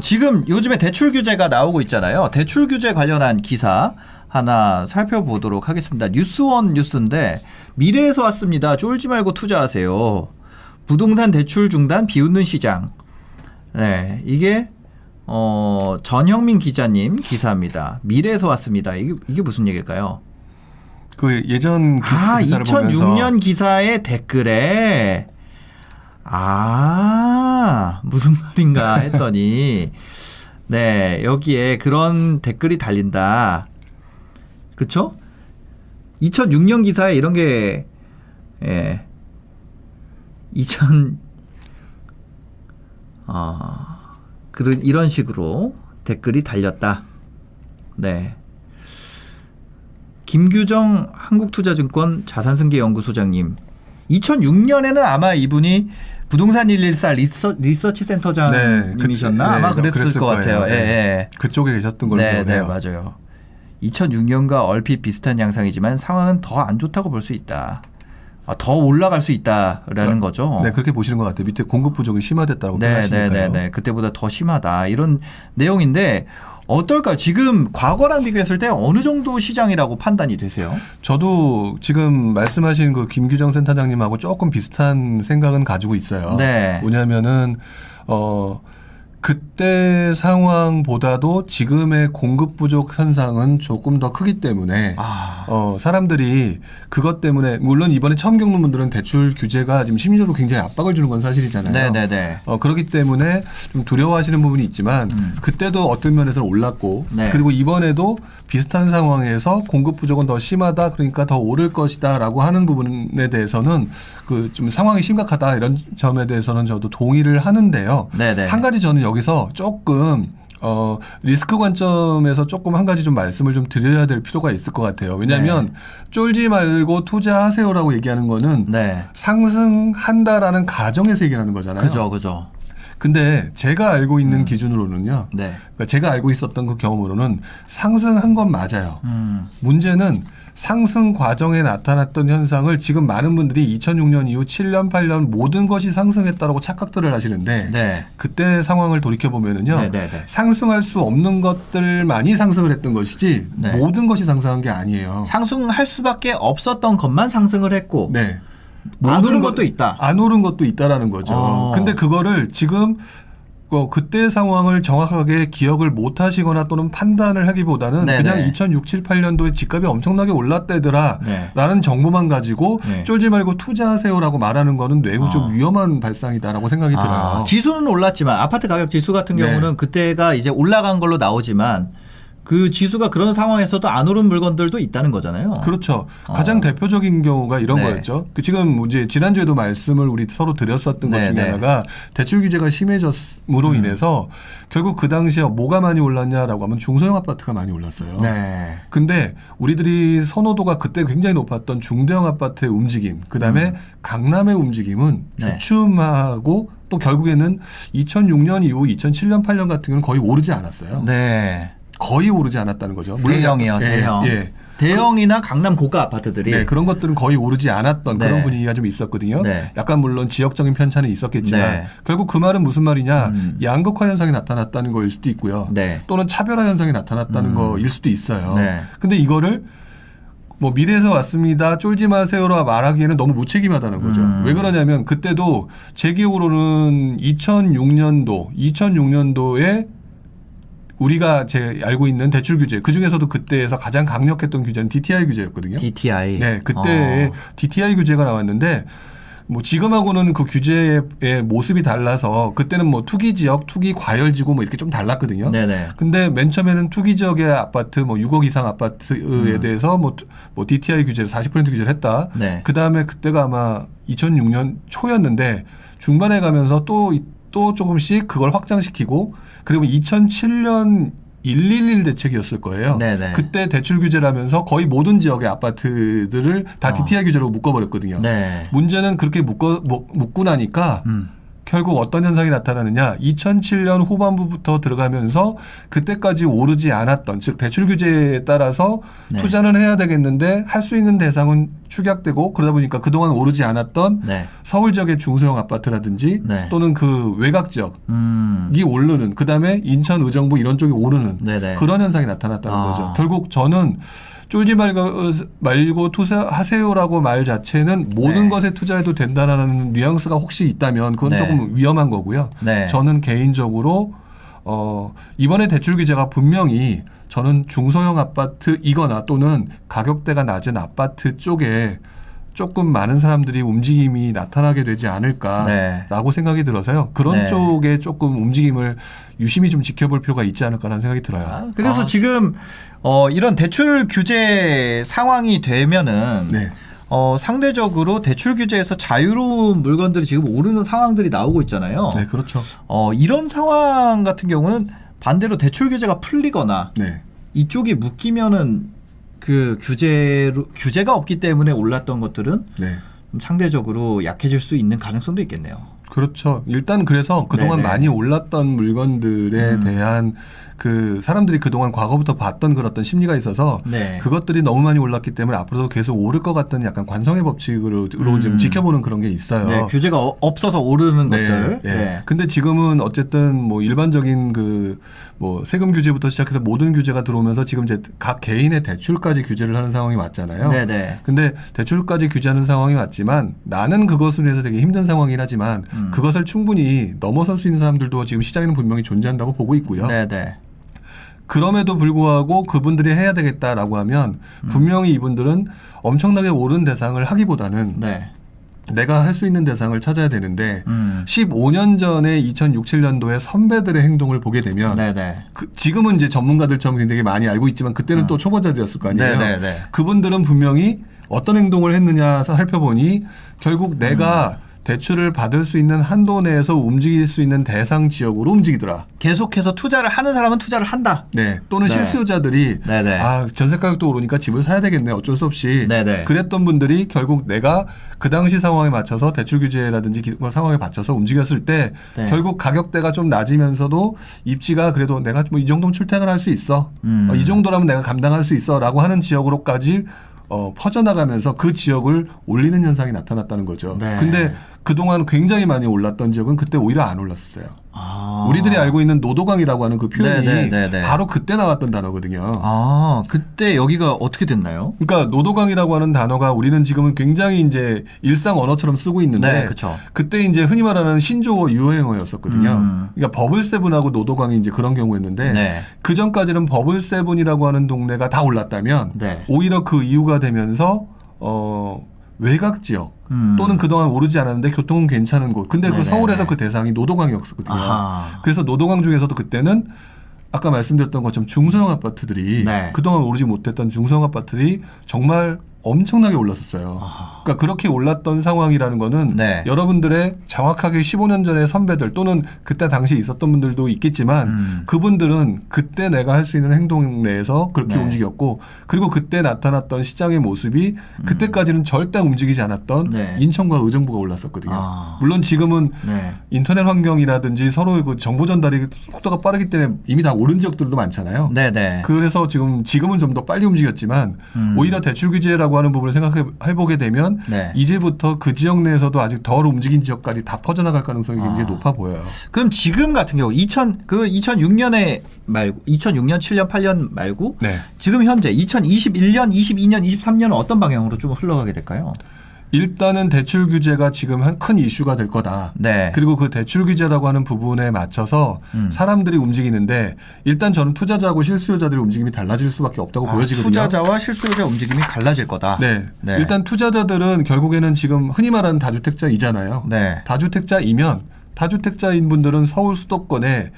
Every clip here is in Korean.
지금 요즘에 대출 규제가 나오고 있잖아요. 대출 규제 관련한 기사 하나 살펴보도록 하겠습니다. 뉴스원 뉴스인데 미래에서 왔습니다. 쫄지 말고 투자하세요. 부동산 대출 중단 비웃는 시장. 네, 이게 전형민 기자님 기사입니다. 미래에서 왔습니다. 이게 무슨 얘기일까요? 그 예전 기사를 2006년 보면서 기사의 댓글에 무슨 말인가 했더니 네, 여기에 그런 댓글이 달린다. 그쵸? 2006년 기사에 이런 게 이런 식으로 댓글이 달렸다. 네. 김규정 한국투자증권 자산승계연구소장님. 2006년에는 아마 이분이 부동산 114 리서치 센터장님이셨나? 네, 아마 그랬을 것 같아요. 예. 그쪽에 계셨던 걸로 기억해요. 네, 맞아요. 2006년과 얼핏 비슷한 양상이지만 상황은 더 안 좋다고 볼 수 있다. 더 올라갈 수 있다라는 거죠. 네, 그렇게 보시는 것 같아요. 밑에 공급 부족이 심화됐다고 표현하시니까요. 네. 그때보다 더 심하다. 이런 내용인데 어떨까요? 지금 과거랑 비교했을 때 어느 정도 시장이라고 판단이 되세요? 저도 지금 말씀하신 그 김규정 센터장님하고 조금 비슷한 생각은 가지고 있어요. 네. 뭐냐면은 그때 상황보다도 지금의 공급 부족 현상은 조금 더 크기 때문에 사람들이 그것 때문에 물론 이번에 처음 겪는 분들은 대출 규제가 지금 심리적으로 굉장히 압박을 주는 건 사실이잖아요. 네. 그렇기 때문에 좀 두려워하시는 부분이 있지만 그때도 어떤 면에서는 올랐고 그리고 이번에도 비슷한 상황에서 공급 부족은 더 심하다 그러니까 더 오를 것이다라고 하는 부분에 대해서는 그 좀 상황이 심각하다 이런 점에 대해서는 저도 동의를 하는데요. 네네. 한 가지 저는 여기서 조금 리스크 관점에서 조금 한 가지 좀 말씀을 좀 드려야 될 필요가 있을 것 같아요. 왜냐하면 쫄지 말고 투자하세요라고 얘기하는 거는 상승한다라는 가정에서 얘기하는 거잖아요. 그죠. 근데 제가 알고 있는 기준으로는요. 그러니까 제가 알고 있었던 그 경험으로는 상승한 건 맞아요. 문제는 상승 과정에 나타났던 현상을 지금 많은 분들이 2006년 이후 7년, 8년 모든 것이 상승했다라고 착각들을 하시는데 그때 상황을 돌이켜보면은요. 상승할 수 없는 것들만이 상승을 했던 것이지 모든 것이 상승한 게 아니에요. 상승할 수밖에 없었던 것만 상승을 했고 안 오른 것도 있다. 안 오른 것도 있다라는 거죠. 근데 그거를 지금 그때 상황을 정확하게 기억을 못 하시거나 또는 판단을 하기보다는 그냥 2006, 7, 8년도에 집값이 엄청나게 올랐다더라 라는 정보만 가지고 쫄지 말고 투자하세요라고 말하는 거는 매우 좀 위험한 발상이다라고 생각이 들어요. 지수는 올랐지만 아파트 가격 지수 같은 경우는 그때가 이제 올라간 걸로 나오지만 그 지수가 그런 상황에서도 안 오른 물건들도 있다는 거잖아요. 그렇죠. 가장 대표적인 경우가 이런 거였죠. 지금 이제 지난주에도 말씀을 우리 서로 드렸었던 것 중에 하나가 대출 규제가 심해졌음으로 인해서 결국 그 당시에 뭐가 많이 올랐냐라고 하면 중소형 아파트가 많이 올랐어요. 근데 우리들이 선호도가 그때 굉장히 높았던 중대형 아파트의 움직임, 그다음에 강남의 움직임은 주춤하고 또 결국에는 2006년 이후 2007년, 8년 같은 경우는 거의 오르지 않았어요. 거의 오르지 않았다는 거죠. 대형이요, 대형. 대형이나 강남 고가 아파트들이 그런 것들은 거의 오르지 않았던 그런 분위기가 좀 있었거든요. 약간 물론 지역적인 편차는 있었겠지만 결국 그 말은 무슨 말이냐. 양극화 현상이 나타났다는 거일 수도 있고요. 또는 차별화 현상이 나타났다는 거일 수도 있어요. 근데 이거를 뭐 미래에서 왔습니다. 쫄지 마세요라 말하기에는 너무 무책임하다는 거죠. 왜 그러냐면 그때도 제 기억으로는 2006년도에 우리가 제 알고 있는 대출 규제 그중에서도 그때에서 가장 강력했던 규제는 DTI 규제였거든요. DTI. 그때 DTI 규제가 나왔는데 뭐 지금하고는 그 규제의 모습이 달라서 그때는 뭐 투기 지역, 투기 과열지구 뭐 이렇게 좀 달랐거든요. 근데 맨 처음에는 투기 지역의 아파트 뭐 6억 이상 아파트에 대해서 뭐 DTI 규제를 40% 규제를 했다. 그다음에 그때가 아마 2006년 초였는데 중반에 가면서 또 조금씩 그걸 확장시키고 그리고 2007년 111 대책이었을 거예요. 그때 대출 규제를 하면서 거의 모든 지역의 아파트들을 다 DTI 규제로 묶어버렸거든요. 문제는 그렇게 묶고 나니까 결국 어떤 현상이 나타나느냐. 2007년 후반부부터 들어가면서 그때까지 오르지 않았던 즉 대출 규제에 따라서 네. 투자는 해야 되겠는데 할 수 있는 대상은 축약되고 그러다 보니까 그동안 오르지 않았던 네. 서울 지역의 중소형 아파트라든지 네. 또는 그 외곽 지역이 오르는 그다음에 인천 의정부 이런 쪽이 오르는 네네. 그런 현상이 나타났다는 아. 거죠. 결국 저는 쫄지 말고 투자하세요라고 말 자체는 모든 네. 것에 투자해도 된다라는 뉘앙스가 혹시 있다면 그건 네. 조금 위험한 거고요. 네. 저는 개인적으로 이번에 대출 규제가 분명히 저는 중소형 아파트이거나 또는 가격대가 낮은 아파트 쪽에 조금 많은 사람들이 움직임이 나타나게 되지 않을까라고 생각이 들어서요. 그런 네. 쪽에 조금 움직임을 유심히 좀 지켜볼 필요가 있지 않을까라는 생각이 들어요. 그래서 지금 이런 대출 규제 상황이 되면은 네. 상대적으로 대출 규제에서 자유로운 물건들이 지금 오르는 상황들이 나오고 있잖아요. 네, 그렇죠. 이런 상황 같은 경우는 반대로 대출 규제가 풀리거나 네. 이쪽이 묶이면은 그 규제가 없기 때문에 올랐던 것들은 네. 좀 상대적으로 약해질 수 있는 가능성도 있겠네요. 그렇죠. 일단 그래서 그동안 네네. 많이 올랐던 물건들에 대한 그 사람들이 그동안 과거부터 봤던 그런 어떤 심리가 있어서 네. 그것들이 너무 많이 올랐기 때문에 앞으로도 계속 오를 것 같다는 약간 관성의 법칙으로 지금 지켜보는 그런 게 있어요. 네, 규제가 없어서 오르는 네, 것들. 예. 네. 근데 지금은 어쨌든 뭐 일반적인 뭐 세금 규제부터 시작해서 모든 규제가 들어오면서 지금 이제 각 개인의 대출까지 규제를 하는 상황이 왔잖아요. 네네. 근데 대출까지 규제하는 상황이 왔지만 나는 그것을 위해서 되게 힘든 상황이긴 하지만 그것을 충분히 넘어설 수 있는 사람들도 지금 시장에는 분명히 존재한다고 보고 있고요. 네네. 그럼에도 불구하고 그분들이 해야 되겠다라고 하면 분명히 이분들은 엄청나게 오른 대상을 하기보다는 네. 내가 할 수 있는 대상을 찾아야 되는데 15년 전에 2006, 7년도에 선배들의 행동을 보게 되면 네네. 지금은 이제 전문가들처럼 굉장히 많이 알고 있지만 그때는 또 초보자들이었을 거 아니에요. 네네네. 그분들은 분명히 어떤 행동을 했느냐 살펴보니 결국 내가 대출을 받을 수 있는 한도 내에서 움직일 수 있는 대상 지역으로 움직이더라. 계속해서 투자를 하는 사람은 투자를 한다. 네. 또는 네. 실수요자들이 네네. 전세 가격도 오르니까 집을 사야 되겠네. 어쩔 수 없이. 네네. 그랬던 분들이 결국 내가 그 당시 상황에 맞춰서 대출 규제라든지 그런 상황에 맞춰서 움직였을 때 네. 결국 가격대가 좀 낮으면서도 입지가 그래도 내가 뭐 이 정도면 출퇴근할 수 있어. 이 정도라면 내가 감당할 수 있어라고 하는 지역으로까지 퍼져나가면서 그 지역을 올리는 현상이 나타났다는 거죠. 네. 근데 그동안 굉장히 많이 올랐던 지역은 그때 오히려 안 올랐었어요. 우리들이 알고 있는 노도강이라고 하는 그 표현이 네네네네. 바로 그때 나왔던 단어거든요. 그때 여기가 어떻게 됐나요? 그러니까 노도강이라고 하는 단어가 우리는 지금은 굉장히 이제 일상 언어처럼 쓰고 있는데 네, 그쵸. 그때 이제 흔히 말하는 신조어 유행어였었거든요. 그러니까 버블세븐하고 노도강이 이제 그런 경우였는데 네. 그 전까지는 버블세븐이라고 하는 동네가 다 올랐다면 네. 오히려 그 이유가 되면서 외곽 지역 또는 그동안 오르지 않았는데 교통은 괜찮은 곳. 근데 그 네네네. 서울에서 그 대상이 노도강이었거든요. 아하. 그래서 노도강 중에서도 그때는 아까 말씀드렸던 것처럼 중소형 아파트들이 네. 그동안 오르지 못했던 중소형 아파트들이 정말 엄청나게 올랐었어요. 그러니까 그렇게 올랐던 상황이라는 거는 네. 여러분들의 정확하게 15년 전의 선배들 또는 그때 당시에 있었던 분들도 있겠지만 그분들은 그때 내가 할 수 있는 행동 내에서 그렇게 네. 움직였고 그리고 그때 나타났던 시장의 모습이 그때까지는 절대 움직이지 않았던 네. 인천과 의정부가 올랐었거든요. 물론 지금은 네. 인터넷 환경이라든지 서로 그 정보 전달이 속도가 빠르기 때문에 이미 다 오른 지역들도 많잖아요. 네네. 그래서 지금은 좀 더 빨리 움직였지만 오히려 대출 규제라고 하는 부분을 생각해 보게 되면 네. 이제부터 그 지역 내에서도 아직 덜 움직인 지역까지 다 퍼져나갈 가능성이 굉장히 높아 보여요. 그럼 지금 같은 경우 2006년에 말고 2006년, 7년, 8년 말고 네. 지금 현재 2021년, 22년, 23년은 어떤 방향으로 좀 흘러가게 될까요? 일단은 대출 규제가 지금 한 큰 이슈가 될 거다. 네. 그리고 그 대출 규제라고 하는 부분에 맞춰서 사람들이 움직이는데 일단 저는 투자자하고 실수요자들의 움직임이 달라질 수밖에 없다고 보여지거든요. 투자자와 실수요자 움직임이 갈라질 거다. 네. 네. 일단 투자자들은 결국에는 지금 흔히 말하는 다주택자이잖아요. 네. 다주택자인 분들은 서울 수도권에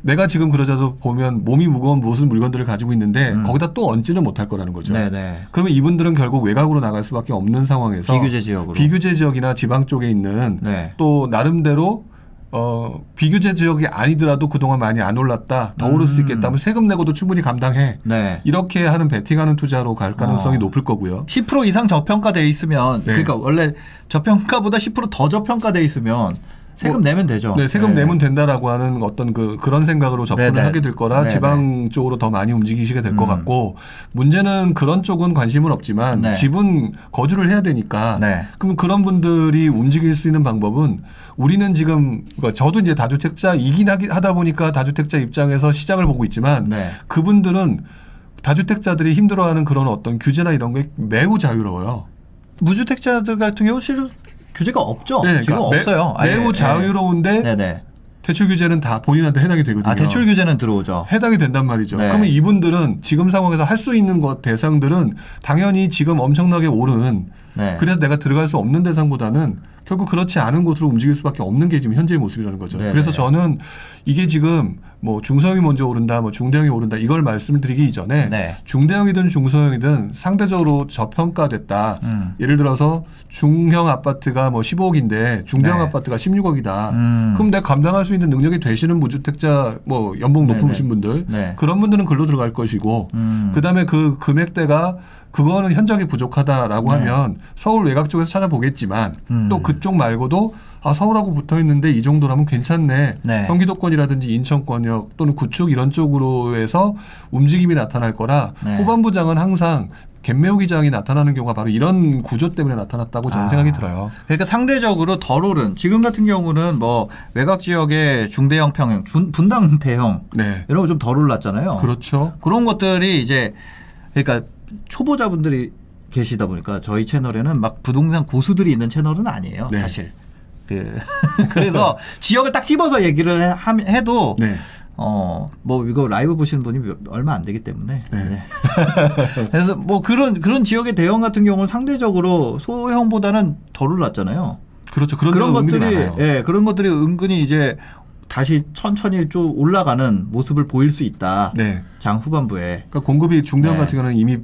내가 지금 그러자도 보면 몸이 무거운 무슨 물건들을 가지고 있는데 거기다 또 얹지는 못할 거라는 거죠. 네네. 그러면 이분들은 결국 외곽으로 나갈 수밖에 없는 상황에서 비규제 지역으로. 비규제 지역이나 지방 쪽에 있는 네. 또 나름대로 비규제 지역이 아니더라도 그동안 많이 안 올랐다. 더 오를 수 있겠다. 하면 세금 내고도 충분히 감당해. 네. 이렇게 하는 베팅하는 투자로 갈 가능성이 높을 거고요. 10% 이상 저평가돼 있으면 네. 그러니까 원래 저평가보다 10% 더 저평가돼 있으면 세금 내면 되죠. 네, 세금 내면 된다라고 하는 어떤 그런 생각으로 접근을 네네. 하게 될 거라 네네. 지방 쪽으로 더 많이 움직이시게 될 것 같고 문제는 그런 쪽은 관심은 없지만 네. 집은 거주를 해야 되니까 네. 그럼 그런 분들이 움직일 수 있는 방법은 우리는 지금 그러니까 저도 이제 다주택자이긴 하다 보니까 다주택자 입장에서 시장을 보고 있지만 네. 그분들은 다주택자들이 힘들어하는 그런 어떤 규제나 이런 게 매우 자유로워요. 무주택자들 같은 경우 실은 규제가 없죠. 네, 지금 그러니까 없어요. 매우 자유로운데 네네. 대출 규제는 다 본인한테 해당이 되거든요. 아, 대출 규제는 들어오죠. 해당이 된단 말이죠. 네. 그러면 이분들은 지금 상황에서 할 수 있는 것 대상들은 당연히 지금 엄청나게 오른 네. 그래서 내가 들어갈 수 없는 대상보다는 결국 그렇지 않은 곳으로 움직일 수밖에 없는 게 지금 현재의 모습이라는 거죠. 네네. 그래서 저는 이게 지금 뭐 중소형이 먼저 오른다, 뭐 중대형이 오른다 이걸 말씀드리기 이전에 네. 중대형이든 중소형이든 상대적으로 저평가됐다. 예를 들어서 중형 아파트가 뭐 15억인데 중대형 네. 아파트가 16억이다. 그럼 내가 감당할 수 있는 능력이 되시는 무주택자 뭐 연봉 높으신 분들 네. 그런 분들은 글로 들어갈 것이고 그다음에 그 금액대가 그거는 현저하게 부족하다라고 하면 서울 외곽 쪽에서 찾아보겠지만 또 그쪽 말고도 아 서울하고 붙어 있는데 이 정도라면 괜찮네. 네. 경기도권이라든지 인천권역 또는 구축 이런 쪽으로 해서 움직임이 나타날 거라 네. 후반부장은 항상 갭매우 기장이 나타나는 경우가 바로 이런 구조 때문에 나타났다고 저는 생각이 들어요. 그러니까 상대적으로 덜 오른 지금 같은 경우는 뭐 외곽 지역의 중대형 평형, 분당 대형 네. 이런 거 좀 덜 올랐잖아요. 그렇죠. 그런 것들이 이제 그러니까 초보자분들이 계시다 보니까 저희 채널에는 막 부동산 고수들이 있는 채널은 아니에요. 네. 사실. 그래서 지역을 딱 찝어서 얘기를 해도 네. 뭐 이거 라이브 보시는 분이 얼마 안 되기 때문에. 네. 네. 그래서 뭐 그런 지역의 대형 같은 경우는 상대적으로 소형보다는 덜 올랐잖아요. 그렇죠. 그런 그런 경우가 은근히 것들이 많아요. 예, 그런 것들이 은근히 이제 다시 천천히 좀 올라가는 모습을 보일 수 있다. 네. 장 후반부에. 그러니까 공급이 중대형 네. 같은 경우는 이미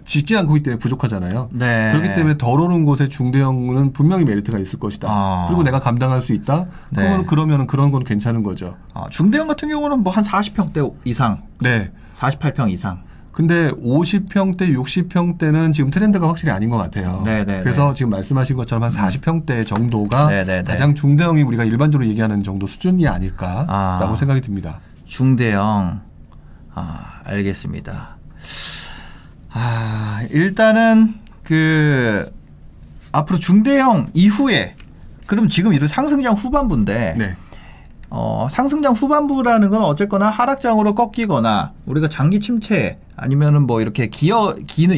짓지 않고 있기 때문에 부족하잖아요. 네. 그렇기 때문에 덜 오른 곳에 중대형은 분명히 메리트가 있을 것이다. 아. 그리고 내가 감당할 수 있다. 네. 그러면 그런 건 괜찮은 거죠. 중대형 같은 경우는 뭐 한 40평대 이상, 네. 48평 이상. 근데 50평대, 60평대는 지금 트렌드가 확실히 아닌 것 같아요. 네네네. 그래서 지금 말씀하신 것처럼 한 40평대 정도가 네네네. 가장 중대형이 우리가 일반적으로 얘기하는 정도 수준이 아닐까라고 생각이 듭니다. 중대형. 알겠습니다. 일단은 앞으로 중대형 이후에 그럼 지금 이런 상승장 후반부인데 네. 상승장 후반부라는 건 어쨌거나 하락장으로 꺾이거나 우리가 장기 침체 아니면은 뭐 이렇게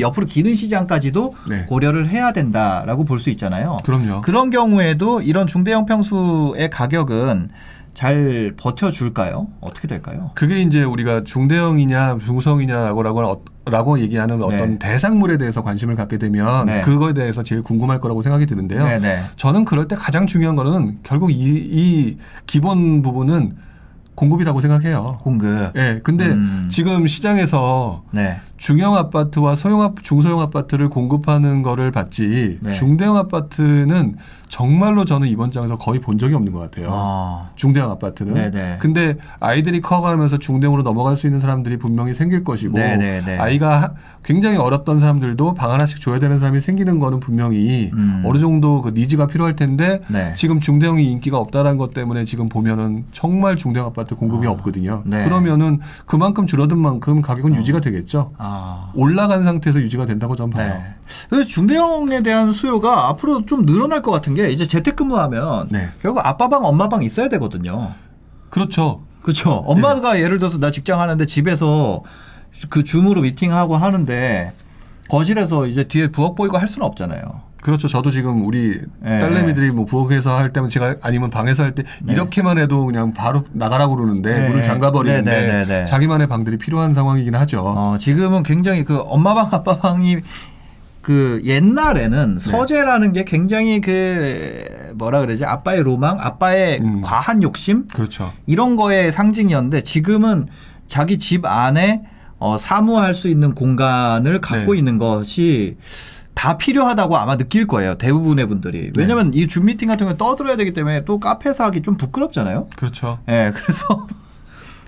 옆으로 기는 시장까지도 네. 고려를 해야 된다라고 볼 수 있잖아요. 그럼요. 그런 경우에도 이런 중대형 평수의 가격은 잘 버텨줄까요? 어떻게 될까요? 그게 이제 우리가 중대형이냐 중소형이냐라고 얘기하는 어떤 네. 대상물에 대해서 관심을 갖게 되면 네. 그거에 대해서 제일 궁금할 거라고 생각이 드는데요. 네네. 저는 그럴 때 가장 중요한 거는 결국 이 기본 부분은 공급이라고 생각해요. 공급. 예. 근데 지금 시장에서 네. 중형 아파트와 중소형 아파트를 공급하는 거를 봤지 네. 중대형 아파트는 정말로 저는 이번 장에서 거의 본 적이 없는 것 같아요. 중대형 아파트는. 네네. 근데 아이들이 커가면서 중대형으로 넘어갈 수 있는 사람들이 분명히 생길 것이고 네네네. 아이가 굉장히 어렸던 사람들도 방 하나씩 줘야 되는 사람이 생기는 거는 분명히 어느 정도 그 니즈가 필요할 텐데 네. 지금 중대형이 인기가 없다는 것 때문에 지금 보면은 정말 중대형 아파트 공급이 없거든요. 네. 그러면은 그만큼 줄어든 만큼 가격은 유지가 되겠죠. 올라간 상태에서 유지가 된다고 저는 봐요. 네. 그래서 중대형에 대한 수요가 앞으로 좀 늘어날 것 같은 게 이제 재택근무하면 네. 결국 아빠방 엄마방 있어야 되거든요. 그렇죠. 그렇죠. 엄마가 예를 들어서 나 직장 하는데 집에서 그 줌으로 미팅하고 하는데 거실에서 이제 뒤에 부엌 보이고 할 수는 없잖아요. 그렇죠. 저도 지금 우리 네. 딸내미들이 뭐 부엌에서 할 때면 제가 아니면 방에서 할 때 이렇게만 해도 그냥 바로 나가라고 그러는데 네. 문을 잠가버리는데 네. 자기만의 방들이 필요한 상황이긴 하죠. 지금은 굉장히 그 엄마방 아빠방이 그 옛날에는 서재라는 게 굉장히 뭐라 그러지 아빠의 로망, 아빠의 과한 욕심, 그렇죠. 이런 거의 상징이었는데 지금은 자기 집 안에 사무할 수 있는 공간을 갖고 있는 것이 다 필요하다고 아마 느낄 거예요. 대부분의 분들이. 왜냐면 이 줌 미팅 같은 거 떠들어야 되기 때문에 또 카페에서 하기 좀 부끄럽잖아요. 그렇죠. 예, 그래서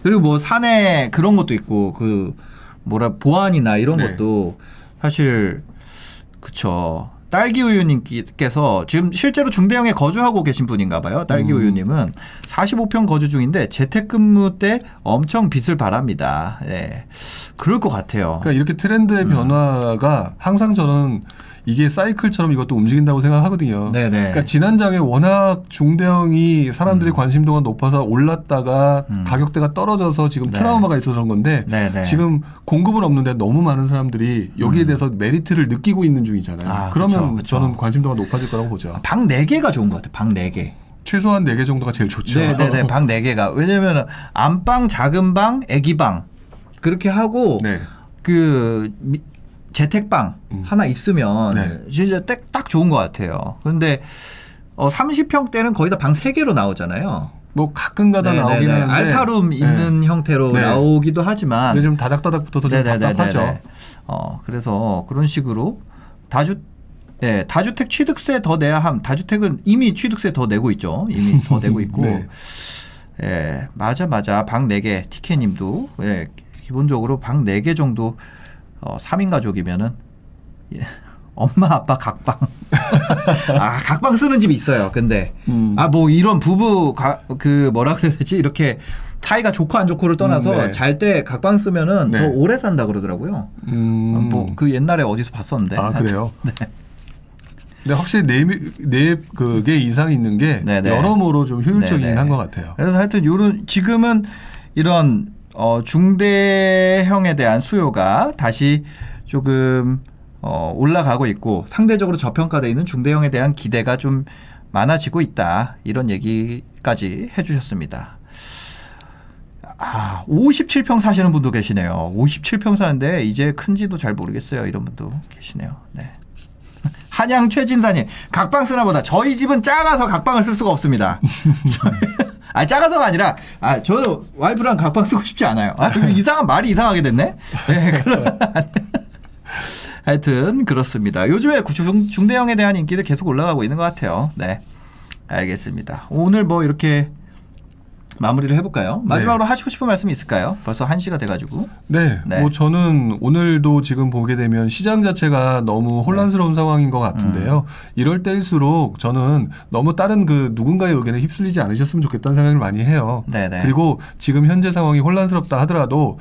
그리고 뭐 사내 그런 것도 있고 보안이나 이런 것도 사실 그쵸. 딸기우유님께서 지금 실제로 중대형에 거주하고 계신 분인가 봐요. 딸기우유님은 45평 거주 중인데 재택근무 때 엄청 빛을 발합니다. 네. 그럴 것 같아요. 그러니까 이렇게 트렌드의 변화가 항상 저는 이게 사이클처럼 이것도 움직인다고 생각하거든요. 네네. 그러니까 지난장에 워낙 중대형이 사람들의 관심도가 높아서 올랐다가 가격대가 떨어져서 지금 네. 트라우마가 있어서 그런 건데 네네. 지금 공급은 없는데 너무 많은 사람들이 여기에 대해서 메리트를 느끼고 있는 중이잖아요. 아, 그러면 그쵸. 저는 관심도가 높아질 거라고 보죠. 방 4개가 좋은 것 같아요. 방 4개. 최소한 4개 정도가 제일 좋죠. 네네네. 방 4개가. 왜냐면 안방, 작은 방, 애기방 그렇게 하고 네. 재택방 하나 있으면 네. 진짜 딱 좋은 것 같아요. 그런데 30평대는 거의 다 방 3개로 나오잖아요. 뭐 가끔가다 나오긴 하는데 알파룸 있는 형태로 네. 나오기도 하지만 근데 좀 다닥다닥 붙어서 좀 답답하죠. 그래서 그런 식으로 다주택 취득세 더 내야 함. 다주택은 이미 취득세 더 내고 있죠. 이미 더 내고 있고. 네. 예, 맞아. 방 4개. TK님도 기본적으로 방 4개 정도 3인 가족이면은 엄마 아빠 각방. 각방 쓰는 집이 있어요. 근데 뭐 이런 부부 뭐라 그래야 되지? 이렇게 사이가 좋고 안 좋고를 떠나서 네. 잘 때 각방 쓰면은 네. 더 오래 산다 그러더라고요. 뭐 옛날에 어디서 봤었는데. 그래요? 네. 근데 확실히 그게 이상이 있는 게 네네. 여러모로 좀 효율적이긴 네네. 한 것 같아요. 그래서 하여튼 지금은 이런 중대형에 대한 수요가 다시 조금 올라가고 있고 상대적으로 저평가되어 있는 중대형에 대한 기대가 좀 많아지고 있다. 이런 얘기까지 해주셨습니다. 57평 사시는 분도 계시네요. 57평 사는데 이제 큰지도 잘 모르겠어요. 이런 분도 계시네요. 네. 한양 최진사님, 각방 쓰나 보다. 저희 집은 작아서 각방을 쓸 수가 없습니다. 작아서가 아니라, 저는 와이프랑 각방 쓰고 싶지 않아요. 말이 이상하게 됐네? 네, 하여튼, 그렇습니다. 요즘에 중대형에 대한 인기도 계속 올라가고 있는 것 같아요. 네. 알겠습니다. 오늘 뭐 이렇게 마무리를 해볼까요? 마지막으로 하시고 싶은 말씀이 있을까요? 벌써 1시가 돼가지고. 네. 뭐 저는 오늘도 지금 보게 되면 시장 자체가 너무 혼란스러운 상황인 것 같은데요. 이럴 때일수록 저는 너무 다른 누군가의 의견에 휩쓸리지 않으셨으면 좋겠다는 생각을 많이 해요. 네네. 그리고 지금 현재 상황이 혼란스럽다 하더라도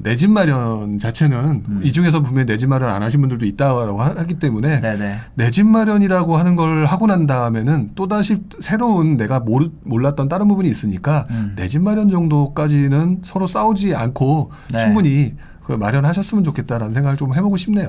내 집 마련 자체는 이 중에서 분명히 내 집 마련 안 하신 분들도 있다고 하기 때문에 내 집 마련이라고 하는 걸 하고 난 다음에는 또다시 새로운 내가 몰랐던 다른 부분이 있으니까 내 집 마련 정도까지는 서로 싸우지 않고 충분히 마련하셨으면 좋겠다라는 생각을 좀 해보고 싶네요.